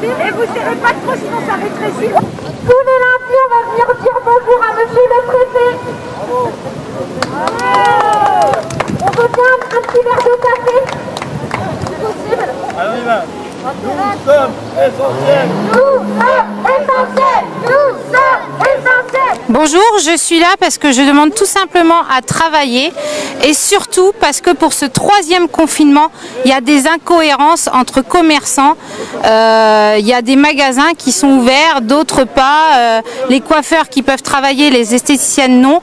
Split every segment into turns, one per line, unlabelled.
Et vous serrez pas trop, sinon ça rétrécit. Tous les lundis, on va venir dire bonjour à monsieur le préfet. On veut bien un petit verre de café, si possible.
Alors on y va. Nous sommes essentiels.
Nous sommes essentiels. Nous sommes essentiels.
Bonjour, je suis là parce que je demande tout simplement à travailler et surtout parce que pour ce troisième confinement, il y a des incohérences entre commerçants. Il y a des magasins qui sont ouverts, d'autres pas. Les coiffeurs qui peuvent travailler, les esthéticiennes non.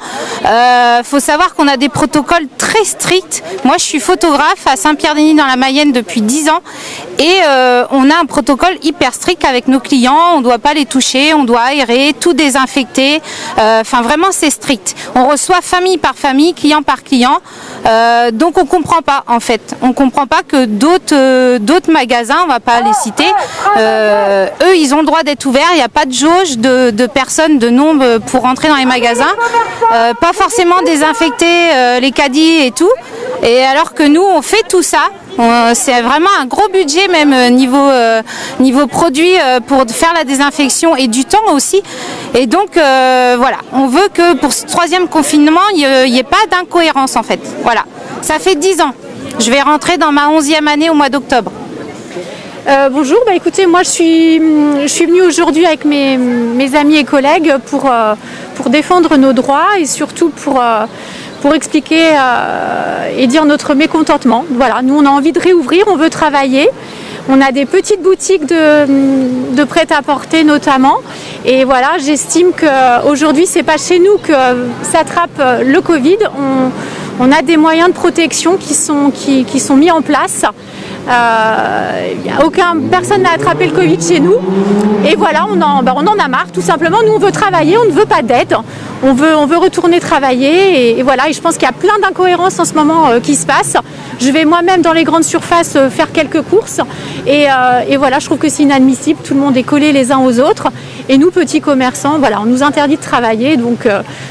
Faut savoir qu'on a des protocoles très stricts. Moi, je suis photographe à Saint-Pierre-des-Nid dans la Mayenne depuis 10 ans et on a un protocole hyper strict avec nos clients. On ne doit pas les toucher, on doit aérer, tout désinfecter. Enfin, vraiment, c'est strict. On reçoit famille par famille, client par client. Donc, on comprend pas, en fait. On comprend pas que d'autres magasins, on va pas les citer, eux, ils ont le droit d'être ouverts. Il n'y a pas de jauge de personnes, de nombre pour rentrer dans les magasins. Pas forcément désinfecter les caddies et tout. Et alors que nous, on fait tout ça. C'est vraiment un gros budget même niveau produit pour faire la désinfection et du temps aussi. Et donc voilà, on veut que pour ce troisième confinement, il n'y ait pas d'incohérence en fait. Voilà, ça fait 10 ans. Je vais rentrer dans ma 11e année au mois d'octobre.
Bonjour, écoutez, moi je suis venue aujourd'hui avec mes amis et collègues pour défendre nos droits et surtout pour expliquer et dire notre mécontentement. Voilà, nous on a envie de réouvrir, on veut travailler. On a des petites boutiques de prêt-à-porter notamment. Et voilà, j'estime qu'aujourd'hui, c'est pas chez nous que s'attrape le Covid. On a des moyens de protection qui sont mis en place. Personne n'a attrapé le Covid chez nous. Et voilà, on en a marre, tout simplement. Nous, on veut travailler, on ne veut pas d'aide. On veut retourner travailler. Et voilà, et je pense qu'il y a plein d'incohérences en ce moment qui se passent. Je vais moi-même dans les grandes surfaces faire quelques courses. Et voilà, je trouve que c'est inadmissible. Tout le monde est collé les uns aux autres. Et nous, petits commerçants, voilà, on nous interdit de travailler. Donc,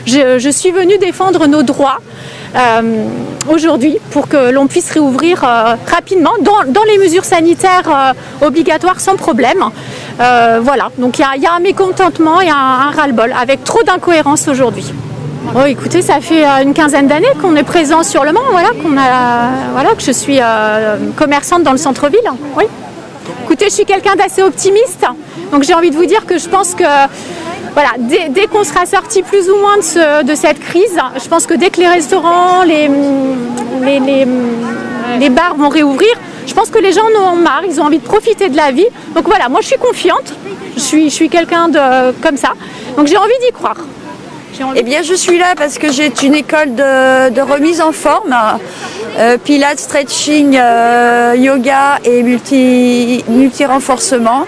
je suis venue défendre nos droits aujourd'hui pour que l'on puisse réouvrir rapidement dans les mesures sanitaires obligatoires sans problème. Voilà, donc il y a un mécontentement, il y a un ras-le-bol avec trop d'incohérences aujourd'hui. Oh, écoutez, ça fait une quinzaine d'années qu'on est présent sur le Mans, voilà, que je suis commerçante dans le centre-ville. Oui. Écoutez, je suis quelqu'un d'assez optimiste, donc j'ai envie de vous dire que je pense que voilà, dès qu'on sera sorti plus ou moins de cette crise, je pense que dès que les restaurants, les bars vont réouvrir, je pense que les gens en ont marre, ils ont envie de profiter de la vie. Donc voilà, moi je suis confiante, je suis quelqu'un comme ça, donc j'ai envie d'y croire.
Eh bien, je suis là parce que j'ai une école de remise en forme, pilates, stretching, yoga et multi-renforcement.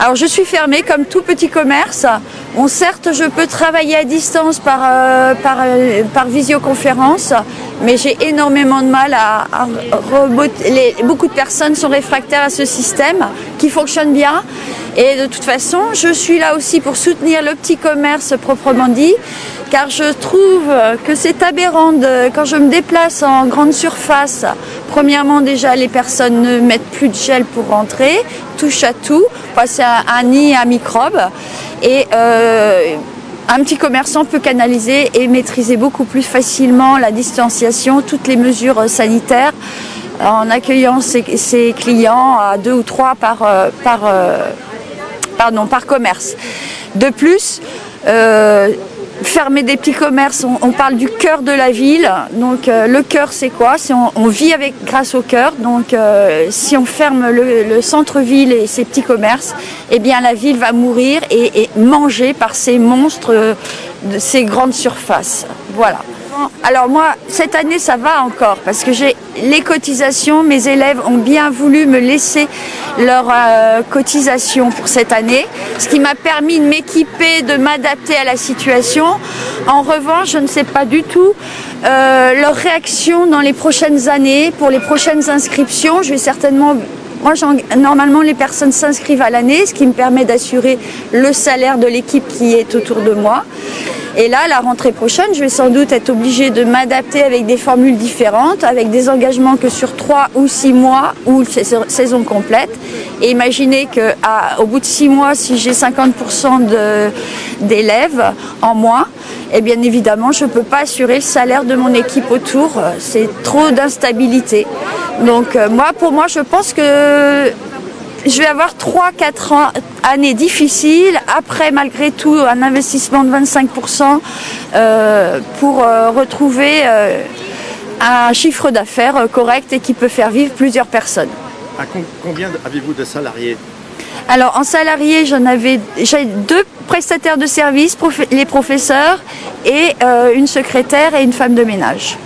Alors, je suis fermée comme tout petit commerce. Bon, certes, je peux travailler à distance par visioconférence, mais j'ai énormément de mal beaucoup de personnes sont réfractaires à ce système qui fonctionne bien. Et de toute façon, je suis là aussi pour soutenir le petit commerce proprement dit, car je trouve que c'est aberrant quand je me déplace en grande surface. Premièrement, déjà, les personnes ne mettent plus de gel pour rentrer, touche à tout, c'est un nid à microbes. Et un petit commerçant peut canaliser et maîtriser beaucoup plus facilement la distanciation, toutes les mesures sanitaires, en accueillant ses clients à 2 ou 3 par commerce. De plus, fermer des petits commerces, on parle du cœur de la ville. Donc le cœur, c'est quoi? On vit grâce au cœur. Donc si on ferme le centre-ville et ces petits commerces, eh bien la ville va mourir et manger par ces monstres de ces grandes surfaces. Voilà. Alors moi, cette année, ça va encore parce que j'ai les cotisations. Mes élèves ont bien voulu me laisser leur cotisation pour cette année, ce qui m'a permis de m'équiper, de m'adapter à la situation. En revanche, je ne sais pas du tout leur réaction dans les prochaines années, pour les prochaines inscriptions. Je vais certainement... Normalement, les personnes s'inscrivent à l'année, ce qui me permet d'assurer le salaire de l'équipe qui est autour de moi. Et là, la rentrée prochaine, je vais sans doute être obligée de m'adapter avec des formules différentes, avec des engagements que sur 3 ou 6 mois ou saison complète. Et imaginez qu'au bout de 6 mois, si j'ai 50% d'élèves en moins, et bien évidemment, je ne peux pas assurer le salaire de mon équipe autour. C'est trop d'instabilité. Donc pour moi, je pense que je vais avoir 3-4 années difficiles. Après, malgré tout, un investissement de 25% pour retrouver un chiffre d'affaires correct et qui peut faire vivre plusieurs personnes.
Combien avez-vous de salariés?
Alors en salarié, j'ai 2 prestataires de services, les professeurs et une secrétaire et une femme de ménage.